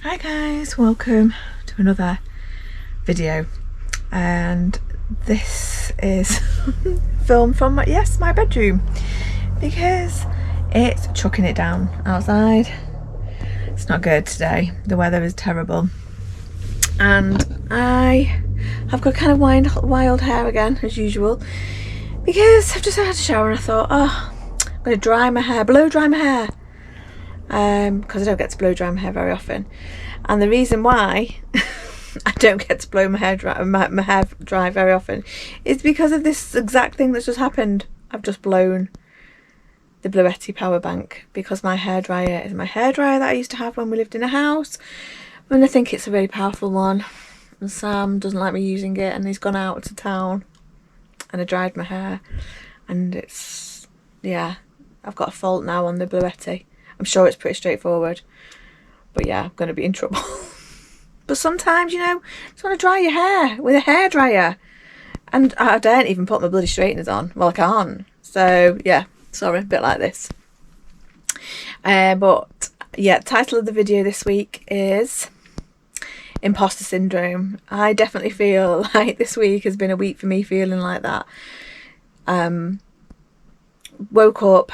Hi guys, welcome to another video, and this is filmed from my bedroom because it's chucking it down outside. It's not good today, the weather is terrible, and I have got kind of wild hair again as usual because I've just had a shower and I thought, oh, I'm going to dry my hair, blow dry my hair, because I don't get to blow dry my hair very often. And the reason why I don't get to blow my hair dry very often is because of this exact thing that's just happened. I've just blown the Bluetti power bank because my hairdryer is my hairdryer that I used to have when we lived in a house, and I think it's a really powerful one, and Sam doesn't like me using it, and he's gone out to town and I dried my hair, and it's, yeah, I've got a fault now on the Bluetti. I'm sure it's pretty straightforward, but yeah, I'm going to be in trouble. But sometimes, you know, just want to dry your hair with a hairdryer, and I daren't even put my bloody straighteners on. Well, I can't. So yeah, sorry, a bit like this. But yeah, title of the video this week is Imposter Syndrome. I definitely feel like this week has been a week for me feeling like that. Woke up,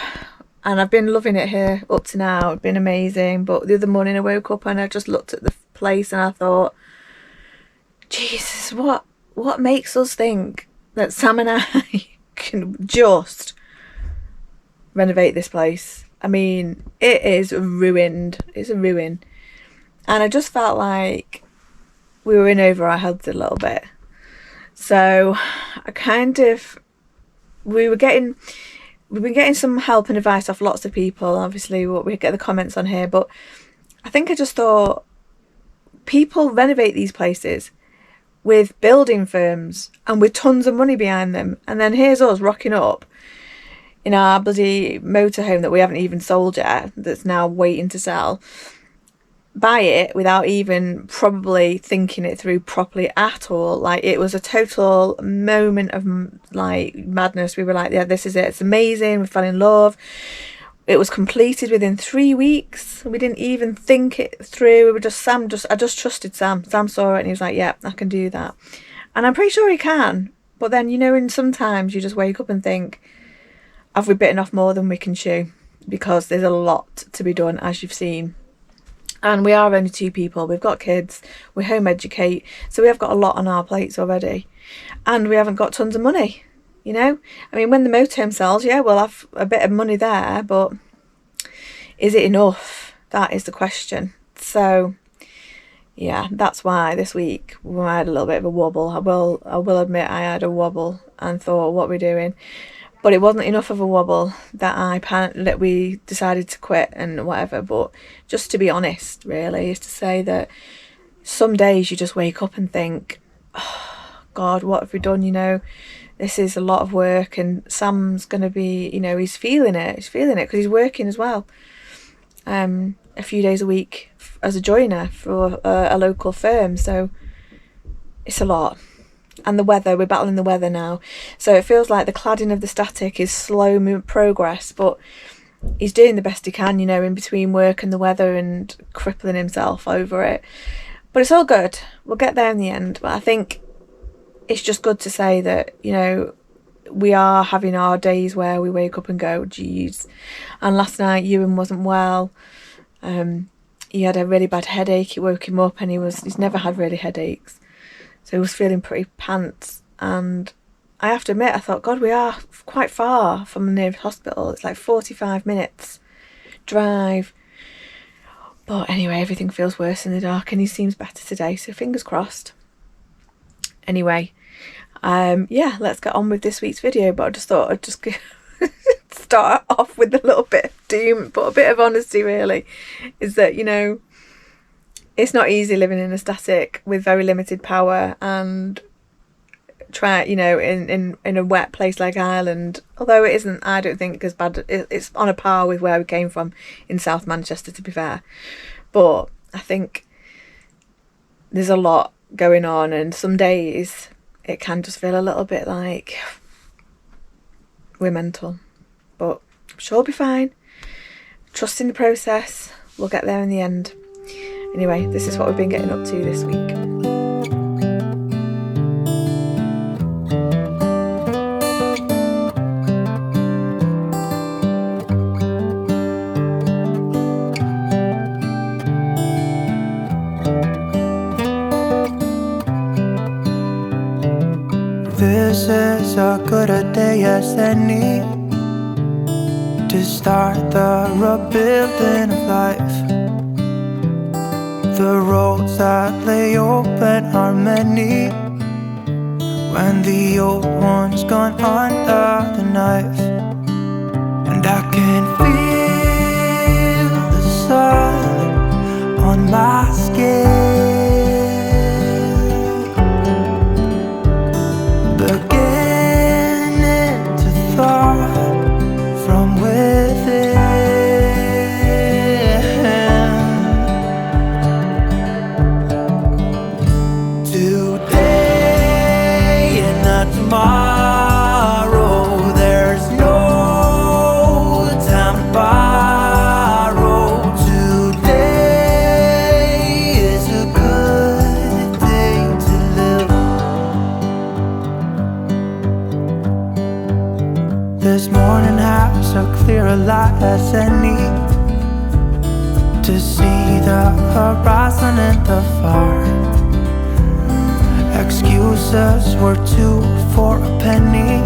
and I've been loving it here up to now. It's been amazing. But the other morning I woke up and I just looked at the place and I thought, Jesus, what makes us think that Sam and I can just renovate this place? I mean, it is ruined. It's a ruin. And I just felt like we were in over our heads a little bit. So I kind of, we've been getting some help and advice off lots of people. Obviously, we get the comments on here, but I think I just thought, people renovate these places with building firms and with tons of money behind them, and then here's us rocking up in our bloody motorhome that we haven't even sold yet, that's now waiting to sell, buy it without even probably thinking it through properly at all. Like, it was a total moment of like madness. We were like, yeah, this is it, it's amazing, we fell in love. It was completed within 3 weeks. We didn't even think it through. We were just, I just trusted Sam. Sam saw it and he was like, yeah, I can do that. And I'm pretty sure he can. But then, you know, and sometimes you just wake up and think, have we bitten off more than we can chew? Because there's a lot to be done, as you've seen. And we are only 2 people. We've got kids. We home educate. So we have got a lot on our plates already. And we haven't got tons of money, you know. I mean, when the motorhome sells, yeah, we'll have a bit of money there. But is it enough? That is the question. So, yeah, that's why this week we had a little bit of a wobble. I will admit I had a wobble and thought, what are we doing? But it wasn't enough of a wobble that we decided to quit and whatever. But just to be honest, really, is to say that some days you just wake up and think, oh, God, what have we done? You know, this is a lot of work, and Sam's going to be, you know, he's feeling it. He's feeling it because he's working as well. A few days a week as a joiner for a local firm. So it's a lot. And the weather, we're battling the weather now. So it feels like the cladding of the static is slow progress, but he's doing the best he can, you know, in between work and the weather, and crippling himself over it. But it's all good. We'll get there in the end. But I think it's just good to say that, you know, we are having our days where we wake up and go, geez. And last night Euan wasn't well. He had a really bad headache. It woke him up, and he's never had really headaches. So he was feeling pretty pants, and I have to admit, I thought, God, we are quite far from the nearest hospital. It's like 45 minutes drive. But anyway, everything feels worse in the dark, and he seems better today, so fingers crossed. Anyway, yeah, let's get on with this week's video. But I just thought I'd just start off with a little bit of doom, but a bit of honesty, really, is that, you know, it's not easy living in a static with very limited power, and you know, in a wet place like Ireland. Although it isn't, I don't think, as bad. It's on a par with where we came from in South Manchester, to be fair. But I think there's a lot going on, and some days it can just feel a little bit like we're mental. But I'm sure we'll be fine. Trust in the process. We'll get there in the end. Anyway, this is what we've been getting up to this week. This is as good a day as any to start the rebuilding of life. The roads that lay open are many when the old one's gone under the knife. And I can feel the sun on my skin, beginning to thaw from within. Today and not tomorrow, there's no time to borrow. Today is a good day to live. This morning has a clearer light as any to see the horizon in the far. Excuses were 2 for a penny,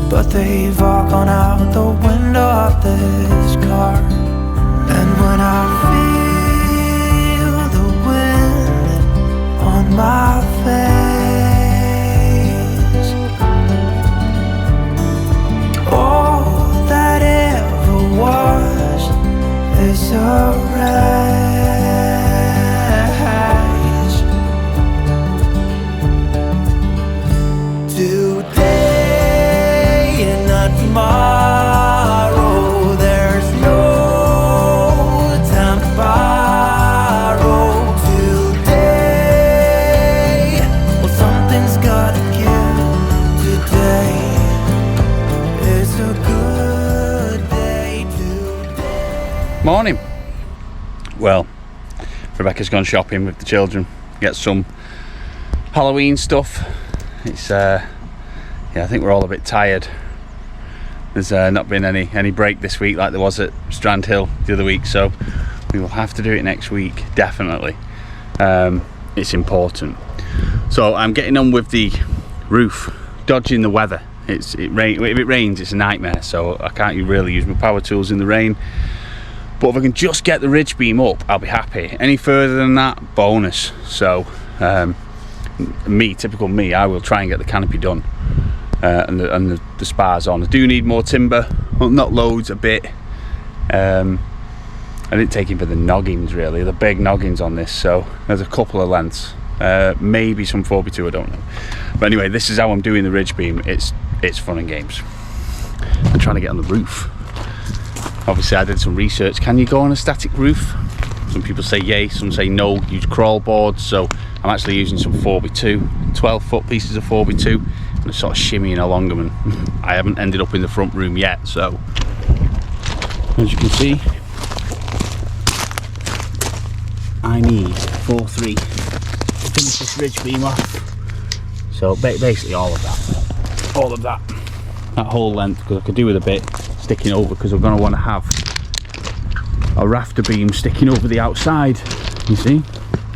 but they've all gone out the window of this car. And when I feel the wind on my face, all that ever was is a wreck. Today and not tomorrow, there's no time to borrow. Today, well, something's gotta give. Today is a good day today. Morning. Well, Rebecca's gone shopping with the children, get some Halloween stuff. It's yeah, I think we're all a bit tired. There's not been any break this week like there was at Strand Hill the other week, so we will have to do it next week, definitely. It's important. So I'm getting on with the roof, dodging the weather. If it rains, it's a nightmare, so I can't really use my power tools in the rain. But if I can just get the ridge beam up, I'll be happy. Any further than that, bonus. So typical me, I will try and get the canopy done and the spars on. I do need more timber, well, not loads, a bit. I didn't take him for the noggins really, the big noggins on this, so there's a couple of lengths, maybe some 4x2, I don't know. But anyway, this is how I'm doing the ridge beam. It's fun and games. I'm trying to get on the roof. Obviously I did some research. Can you go on a static roof? Some people say yay, some say no, use crawl boards. So I'm actually using some 4x2, 12-foot pieces of 4x2, and sort of shimmying along them, and I haven't ended up in the front room yet. So as you can see, I need 4-3 to finish this ridge beam off. So basically all of that whole length, because I could do with a bit sticking over, because we're going to want to have a rafter beam sticking over the outside. You see,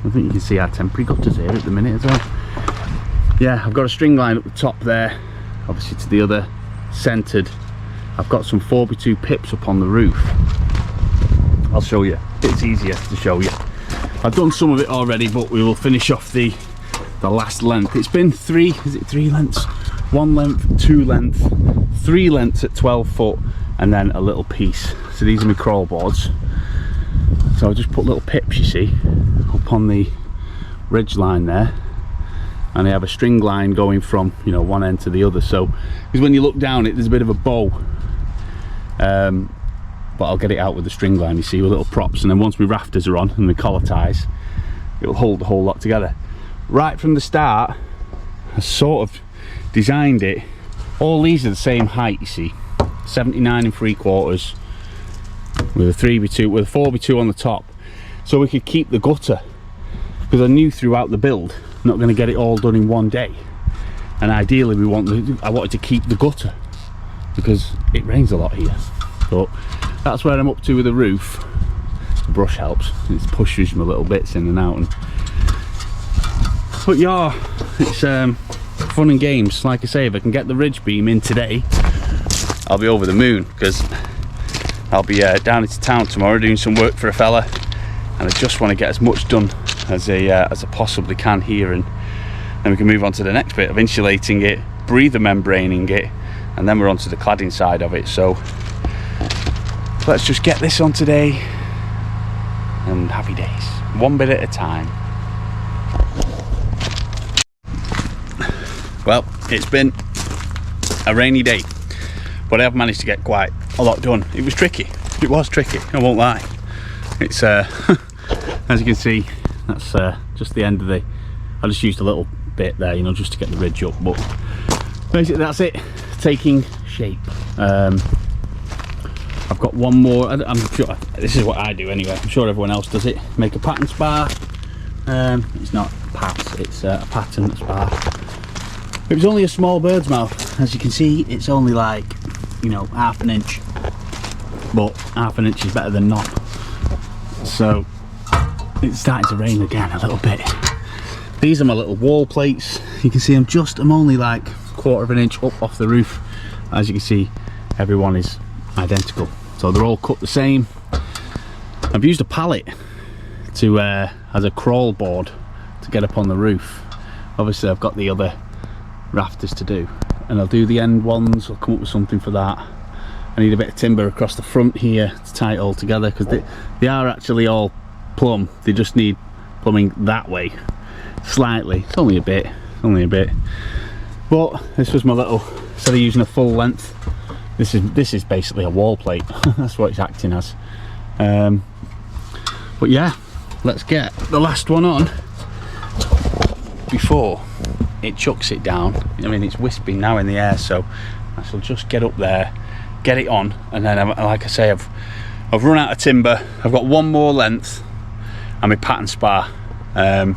I think you can see our temporary gutters here at the minute as well. Yeah, I've got a string line at the top there, obviously to the other, centered. I've got some 4x2 pips up on the roof. I'll show you, it's easier to show you. I've done some of it already, but we will finish off the last length. It's been 3 lengths? 1 length, 2 length, 3 lengths at 12 foot, and then a little piece. So these are my crawl boards. So I'll just put little pips, you see, up on the ridge line there, and I have a string line going from, you know, one end to the other. So because when you look down it, there's a bit of a bow, but I'll get it out with the string line, you see, with little props, and then once my rafters are on and the collar ties, it will hold the whole lot together. Right from the start, I sort of designed it, all these are the same height, you see, 79 3/4 with a 3x2 with a 4x2 on the top. so we could keep the gutter, because I knew throughout the build I'm not going to get it all done in one day, and ideally I wanted to keep the gutter because it rains a lot here. But that's where I'm up to with the roof. The brush helps, it pushes me little bits in and out, but yeah, it's fun and games. Like I say, if I can get the ridge beam in today, I'll be over the moon, because I'll be down into town tomorrow doing some work for a fella, and I just want to get as much done as I possibly can here, and then we can move on to the next bit of insulating it, breather membraning it, and then we're on to the cladding side of it. So let's just get this on today, and happy days, one bit at a time. Well, it's been a rainy day, but I have managed to get quite a lot done. It was tricky, I won't lie. It's as you can see, that's just the end of the, I just used a little bit there, you know, just to get the ridge up, but basically that's it, taking shape. I've got one more, I'm sure this is what I do anyway, I'm sure everyone else does it. Make a pattern spar. It's not pats, it's a pattern spar. It was only a small bird's mouth, as you can see. It's only like, you know, half an inch, but half an inch is better than none. So it's starting to rain again a little bit. These are my little wall plates. You can see I'm only like 1/4 of an inch up off the roof. As you can see, everyone is identical, so they're all cut the same. I've used a pallet to as a crawl board to get up on the roof. Obviously I've got the other rafters to do, and I'll do the end ones. I'll come up with something for that. I need a bit of timber across the front here to tie it all together, because they are actually all plumb. They just need plumbing that way slightly. It's only a bit, but this was my little, instead of using a full length, this is basically a wall plate. That's what it's acting as. But yeah, let's get the last one on before it chucks it down. I mean, it's wisping now in the air, so I shall just get up there, get it on, and then like I say, I've run out of timber. I've got one more length and my pattern spar, but I'm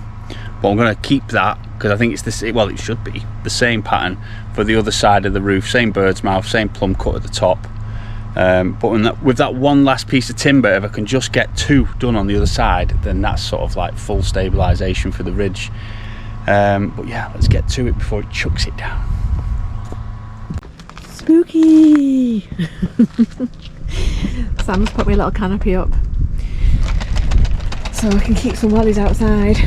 going to keep that because I think it's this, well, it should be the same pattern for the other side of the roof, same bird's mouth, same plumb cut at the top. But with that one last piece of timber, if I can just get 2 done on the other side, then that's sort of like full stabilisation for the ridge. But yeah, let's get to it before it chucks it down. Spooky! Sam's put me a little canopy up so I can keep some wellies outside.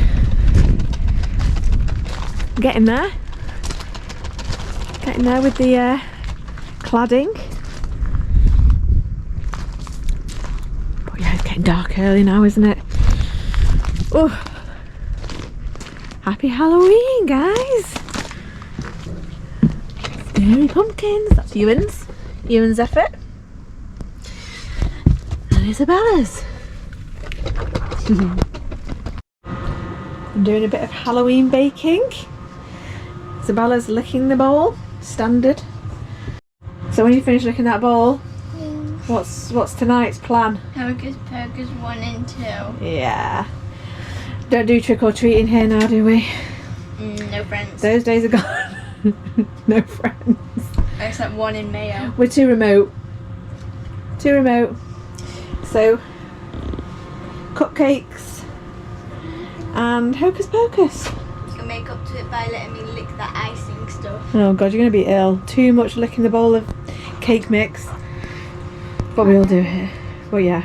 Getting there with the cladding. But yeah, it's getting dark early now, isn't it? Oh, happy Halloween, guys! Scary pumpkins. That's Euan's effort, and Isabella's. I'm doing a bit of Halloween baking. Isabella's licking the bowl, standard. So when you finish licking that bowl, what's tonight's plan? Hocus Pocus 1 and 2. Yeah. Don't do trick or treating here now, do we? No friends. Those days are gone. No friends. Except one in Mayo. We're too remote. So, cupcakes and Hocus Pocus. You can make up to it by letting me lick that icing stuff. Oh god, you're going to be ill. Too much licking the bowl of cake mix. What we all do here. Well, yeah.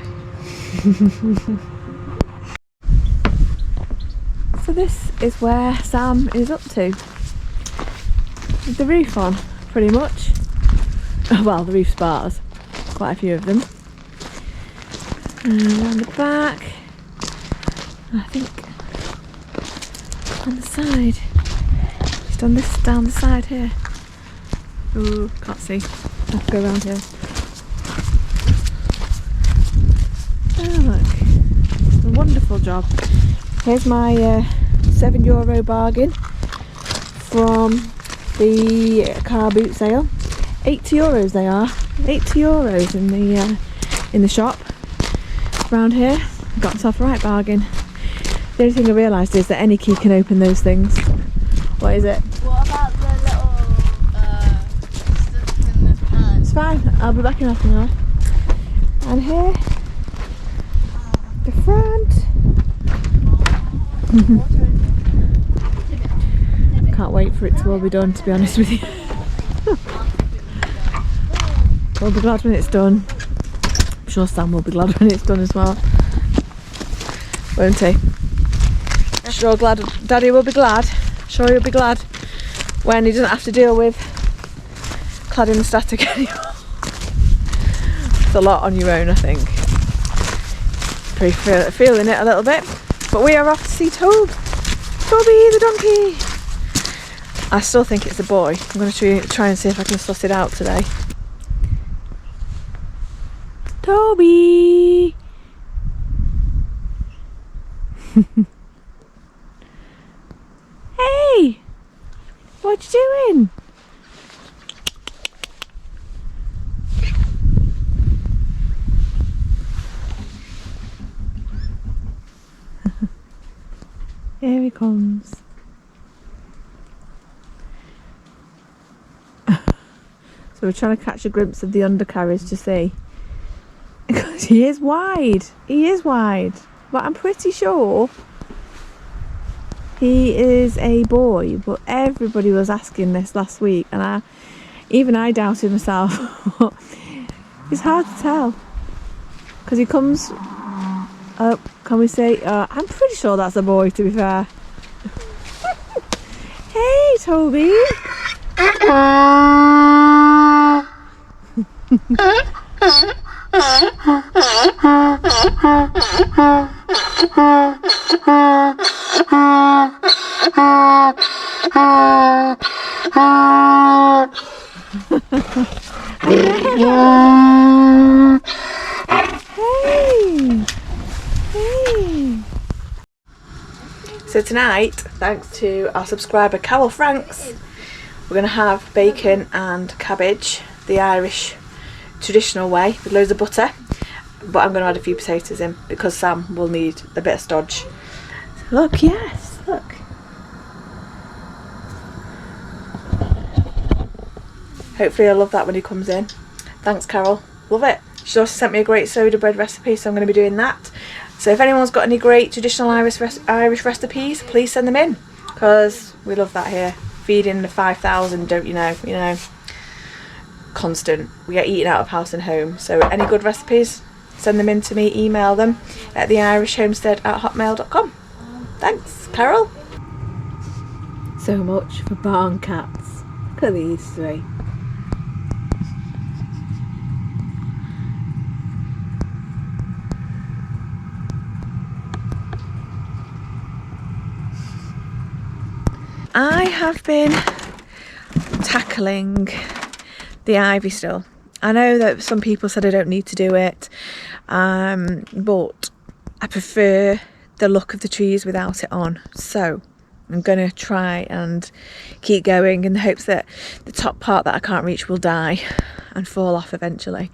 So this is where Sam is up to. With the roof on, pretty much. Well, the roof spars. Quite a few of them. And around the back. I think on the side. He's done this down the side here. Ooh, can't see. I have to go around here. Oh look, a wonderful job. Here's my €7 bargain from the car boot sale. €80 they are. €80 in the shop around here. Got myself a right bargain. The only thing I realised is that any key can open those things. What is it? What about the little stuff in the pan? It's fine, I'll be back in half an hour. And here, the front. Can't wait for it to all be done, to be honest with you. We'll be glad when it's done. I'm sure Sam will be glad when it's done as well. Won't he? Sure glad. Daddy will be glad. Sure he'll be glad when he doesn't have to deal with cladding the static anymore. It's a lot on your own, I think. Pretty feeling it a little bit. But we are off to see Toby the donkey. I still think it's a boy. I'm going to try and see if I can suss it out today. Toby! Hey! What you doing? Here he comes. So we're trying to catch a glimpse of the undercarriage to see. Because he is wide. He is wide. But I'm pretty sure he is a boy. But everybody was asking this last week. And even I doubted myself. It's hard to tell. Because he comes... can we say... I'm pretty sure that's a boy, to be fair. Hey, Toby! So tonight, thanks to our subscriber Carol Franks, we're going to have bacon and cabbage, the Irish traditional way, with loads of butter. But I'm going to add a few potatoes in because Sam will need a bit of stodge. Look, yes, look. Hopefully he'll love that when he comes in. Thanks, Carol. Love it. She also sent me a great soda bread recipe, so I'm going to be doing that. So if anyone's got any great traditional Irish recipes, please send them in, because we love that here. Feeding the 5,000, don't you know? You know, constant. We get eaten out of house and home. So any good recipes, send them in to me. Email them at theirishhomestead@hotmail.com. Thanks, Carol. So much for barn cats. Look at these three. I have been tackling the ivy still. I know that some people said I don't need to do it, but I prefer the look of the trees without it on. So I'm going to try and keep going in the hopes that the top part that I can't reach will die and fall off eventually.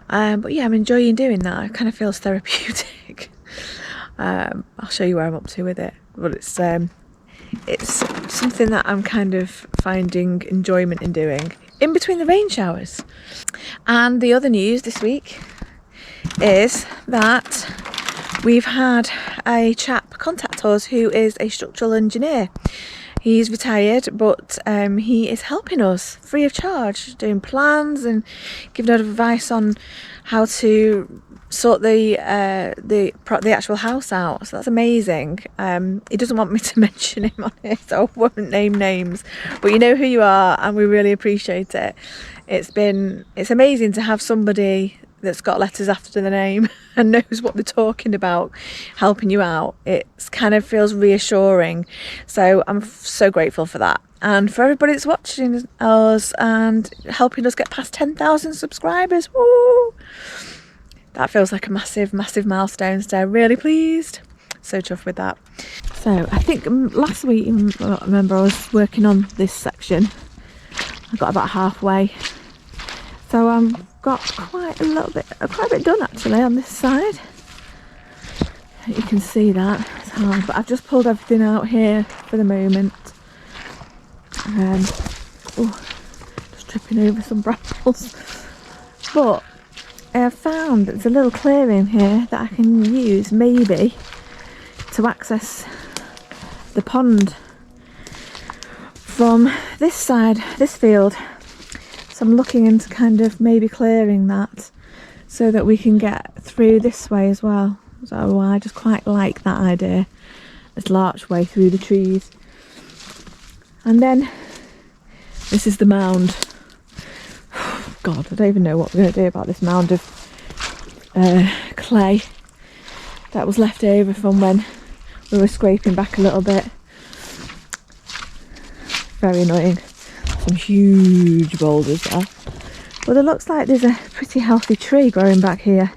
But yeah, I'm enjoying doing that. It kind of feels therapeutic. I'll show you where I'm up to with it. But it's something that I'm kind of finding enjoyment in doing in between the rain showers. And the other news this week is that we've had a chap contact us who is a structural engineer. He's retired, but he is helping us free of charge, doing plans and giving us advice on how to sort the actual house out. So that's amazing. He doesn't want me to mention him on it, so I won't name names, but you know who you are, and we really appreciate it. It's amazing to have somebody that's got letters after the name and knows what they're talking about helping you out. It kind of feels reassuring, so I'm so grateful for that, and for everybody that's watching us and helping us get past 10,000 subscribers. Woo! That feels like a massive milestone, so really pleased. So chuffed with that. So I think last week, I remember I was working on this section. I got about halfway. So I've got quite a bit done actually on this side. You can see that, it's hard, but I've just pulled everything out here for the moment. Just tripping over some brambles. But I have found there's a little clearing here that I can use maybe to access the pond from this side, this field. So I'm looking into kind of maybe clearing that so that we can get through this way as well. So I just quite like that idea, this archway through the trees. And then this is the mound. God, I don't even know what we're going to do about this mound of clay that was left over from when we were scraping back a little bit. Very annoying. Some huge boulders there. But it looks like there's a pretty healthy tree growing back here,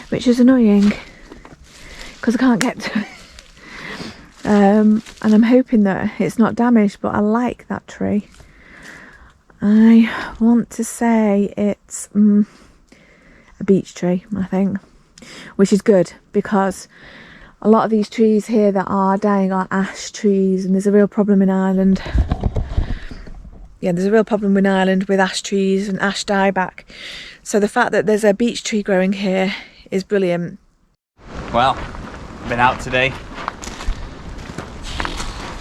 which is annoying because I can't get to it. And I'm hoping that it's not damaged, but I like that tree. I want to say it's a beech tree, I think, which is good because a lot of these trees here that are dying are ash trees, and there's a real problem in Ireland. Yeah, there's a real problem in Ireland with ash trees and ash dieback. So the fact that there's a beech tree growing here is brilliant. Well, been out today.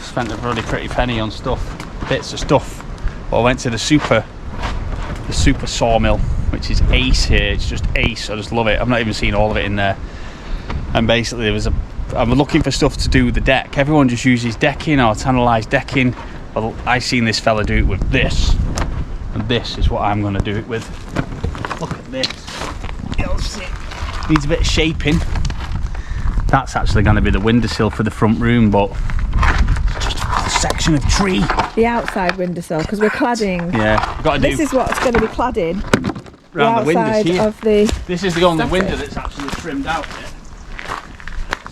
Spent a really pretty penny on stuff, bits of stuff. But I went to the super sawmill, which is ace here. It's just ace. I just love it. I've not even seen all of it in there. And basically, I'm looking for stuff to do with the deck. Everyone just uses decking or tannalised decking. Well, I seen this fella do it with this, and this is what I'm going to do it with. Look at this. You'll see. Needs a bit of shaping. That's actually going to be the windowsill for the front room, but it's just a section of tree. The outside windowsill, because we're cladding. Yeah, got to do. This is what's going to be cladding. Around the windows here. Of the this is the only window that's actually trimmed out yet.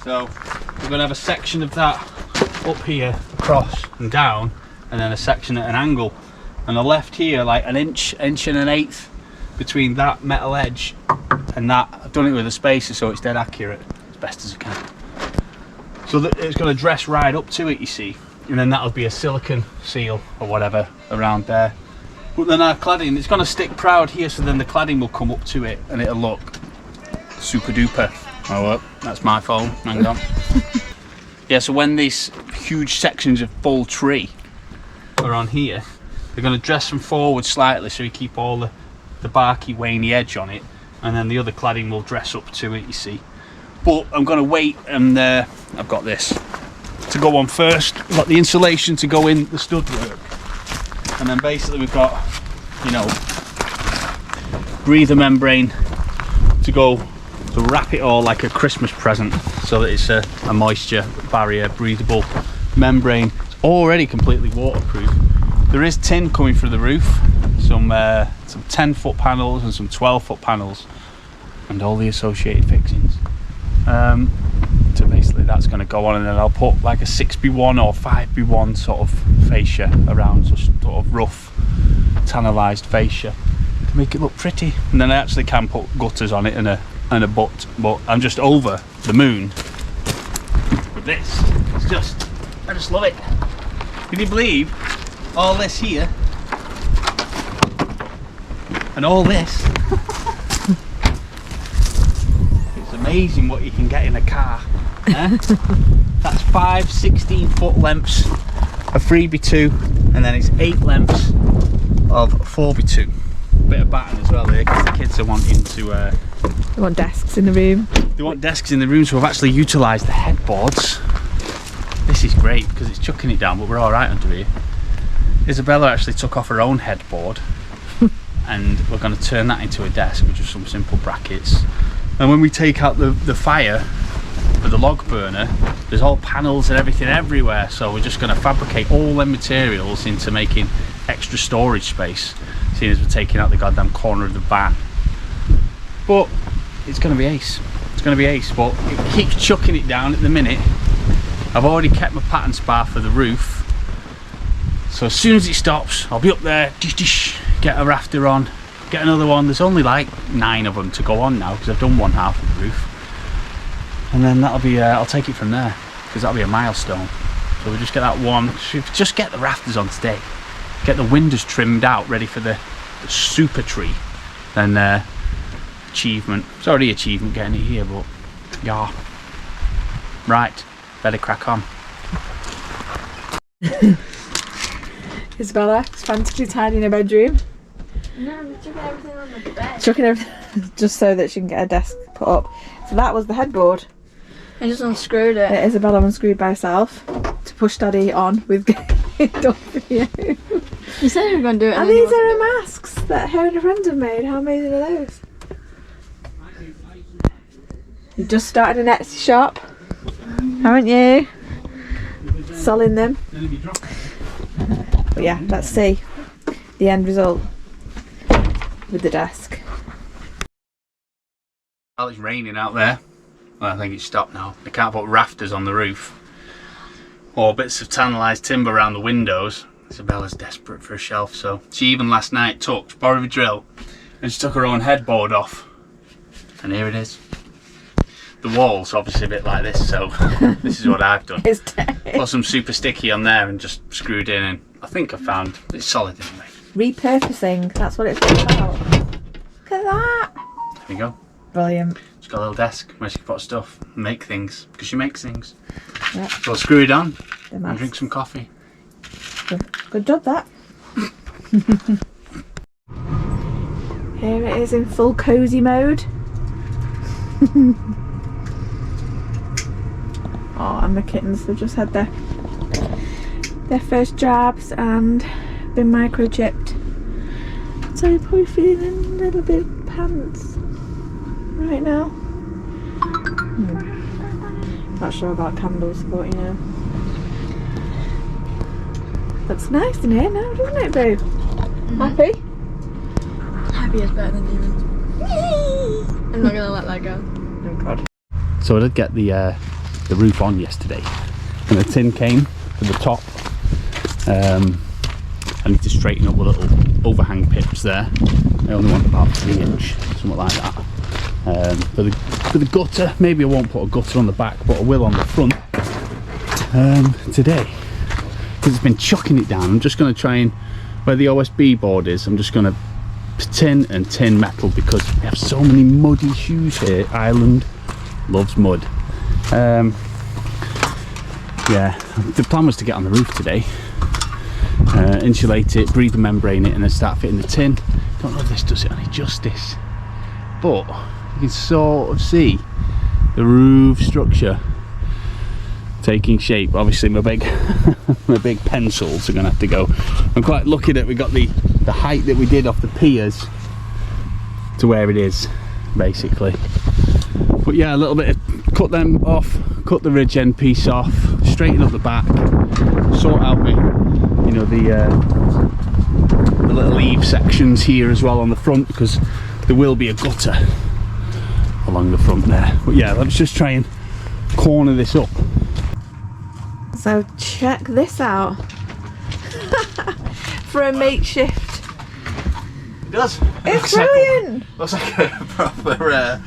So we're going to have a section of that up here, across and down, and then a section at an angle. And the left here, like an inch and an eighth between that metal edge and that. I've done it with a spacer so it's dead accurate, as best as I can. So that it's going to dress right up to it, you see. And then that'll be a silicone seal or whatever around there. But then our cladding, it's going to stick proud here, so then the cladding will come up to it and it'll look super duper. Oh well, that's my phone, hang on. Yeah, so when these huge sections of full tree are on here, they're going to dress them forward slightly so you keep all the barky, waney edge on it, and then the other cladding will dress up to it, you see. But I'm going to wait, and I've got this to go on first. We've got the insulation to go in the stud work, and then basically we've got, you know, breather membrane to go to wrap it all like a Christmas present, so that it's a moisture barrier, breathable membrane. It's already completely waterproof. There is tin coming through the roof, some 10-foot panels and some 12-foot panels, and all the associated fixings. So basically that's going to go on, and then I'll put like a 6x1 or 5x1 sort of fascia around, so sort of rough tannalised fascia to make it look pretty. And then I actually can put gutters on it and a butt, but I'm just over the moon with this. It's just, I just love it. Can you believe all this here and all this? It's amazing what you can get in a car. Eh? That's 5 16-foot lengths of 3x2, and then it's 8 lengths of 4x2. Bit of batten as well there, because the kids are wanting to they want desks in the room. They want desks in the room, so we've actually utilised the headboards. This is great because it's chucking it down, but we're alright under here. Isabella actually took off her own headboard and we're going to turn that into a desk with just some simple brackets. And when we take out the fire for the log burner, there's all panels and everything everywhere, so we're just going to fabricate all them materials into making extra storage space, seeing as we're taking out the goddamn corner of the van. But it's going to be ace. It's going to be ace, but it keeps chucking it down at the minute. I've already kept my pattern spar for the roof, so as soon as it stops I'll be up there, get a rafter on, get another one. There's only like 9 of them to go on now because I've done one half of the roof, and then that'll be I'll take it from there, because that'll be a milestone. So we'll just get that one, just get the rafters on today, get the windows trimmed out ready for the super tree, then achievement. It's already achievement getting it here, but yeah. Right, better crack on. Isabella is frantically tidying her bedroom. No, we're chucking everything on the bed. Chucking everything just so that she can get a desk put up. So that was the headboard. I just unscrewed it. That Isabella unscrewed by herself to push Daddy on with it done for you. You said you were going to do it. And these are her masks that her and her friends have made. How amazing are those? You just started an Etsy shop, haven't you? Selling them. But yeah, let's see the end result with the desk. Well, it's raining out there. Well, I think it's stopped now. I can't put rafters on the roof or bits of tannalised timber around the windows. Isabella's desperate for a shelf, so she even last night borrowed a drill and she took her own headboard off. And here it is. The wall's obviously a bit like this, so this is what I've done. It's dead. Put some super sticky on there and just screwed in, and I think I found it's solid anyway. Repurposing, that's what it's all about. Look at that. There we go. Brilliant. She's got a little desk where she can put stuff and make things, because she makes things. Yep. So I'll screw it on The and mask. drink some coffee. Good job, that. Here it is in full cosy mode. Oh, and the kittens have just had their first jabs and been microchipped. So you're probably feeling a little bit pants right now. Not sure about candles, but you know. Looks nice in here now, doesn't it, Boo? Happy? Happy is better than demons. I'm not going to let that go. Oh God. So I did get the roof on yesterday, and the tin came to the top. I need to straighten up the little overhang pips there. I only want about 3 inch, something like that. For the gutter, maybe I won't put a gutter on the back, but I will on the front today, because it's been chucking it down. I'm just going to try and, where the OSB board is, I'm just going to tin and tin metal, because we have so many muddy shoes here. Ireland loves mud. Yeah, the plan was to get on the roof today, insulate it, breather membrane it, and then start fitting the tin. Don't know if this does it any justice, but you can sort of see the roof structure taking shape. Obviously my big my big pencils are gonna have to go. I'm quite lucky that we got the height that we did off the piers to where it is, basically. But yeah, a little bit of, cut them off, cut the ridge end piece off, straighten up the back, sort out the, you know, the little eave sections here as well on the front, because there will be a gutter along the front there. But yeah, let's just try and corner this up. So check this out. For a makeshift. It does. It's brilliant. Looks like a proper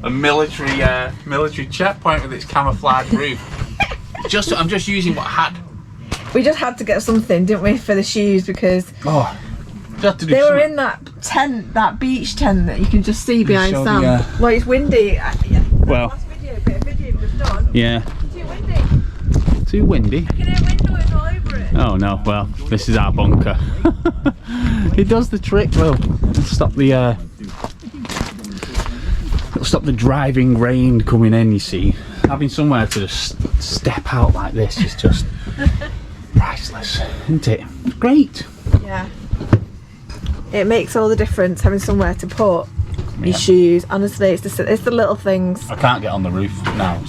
a military checkpoint with its camouflage roof. I'm just using what I had. We just had to get something, didn't we, for the shoes, because Oh, just have to do they were something. in that tent, that beach tent that you can just see behind show Sam. the, Well, it's windy. Yeah. Well, Last video we've just done. yeah. Too windy. Too windy. I can hear wind noise all over it. Oh no, well, this is our bunker. It does the trick, well. It'll stop the driving rain coming in, you see. Having somewhere to just step out like this is just priceless, isn't it? Great. Yeah. It makes all the difference having somewhere to put Yeah. your shoes. Honestly, it's the little things. I can't get on the roof now.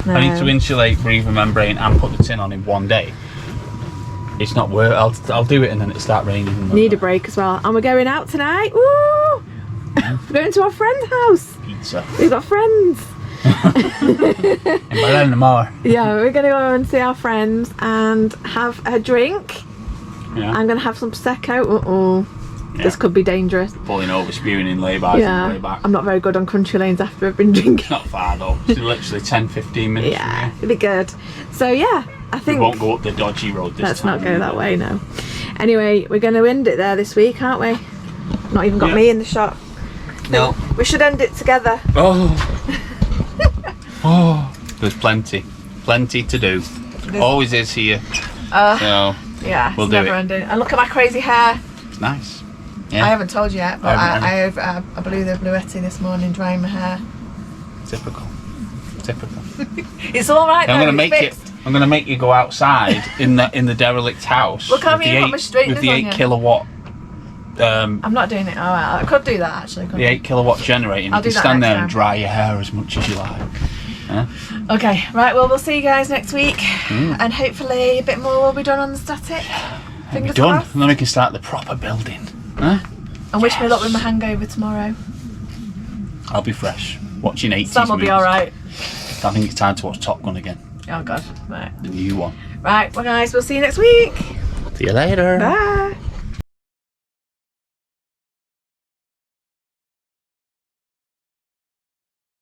No. I need to insulate, breather membrane, and put the tin on in one day. It's not worth. I'll do it, and then it start raining. Need a break as well. And we're going out tonight. Woo! We're going to our friend's house. Pizza. We've got friends. In Berlin tomorrow. Yeah, we're going to go and see our friends and have a drink. Yeah. I'm going to have some Prosecco. this could be dangerous. Pulling over, spewing in laybys on the way back. I'm not very good on country lanes after I've been drinking. Not far though. It's literally 10-15 minutes Yeah, from here. it'd be good. So yeah, I think We won't go up the dodgy road this let's time. not go that way now. Anyway, we're going to end it there this week, aren't we? Not even got me in the shot. No. We should end it together. Oh. Oh. There's plenty to do. Always is here. So Yeah, we'll it's do never it. ending. And look at my crazy hair. It's nice. Yeah. I haven't told you yet, but I I blew the bluetti this morning drying my hair. Typical. It's all right. I'm though, gonna it's make fixed. I'm gonna make you go outside in the derelict house. Look, I with haven't the even got my straighteners with the on 8 yet. kilowatt. I'm not doing it. Oh, well, I could do that actually. The 8 kilowatt generator. I'll You do can that stand next there time. and dry your hair as much as you like. Huh? Okay, right. Well, we'll see you guys next week, and hopefully a bit more will be done on the static. We're Fingers done, crossed. and then we can start the proper building. Huh? And wish me luck with my hangover tomorrow. I'll be fresh. Watching 80s Sam will be movies. all right. I think it's time to watch Top Gun again. Oh God. Right. The new one. Right. Well, guys, we'll see you next week. See you later. Bye.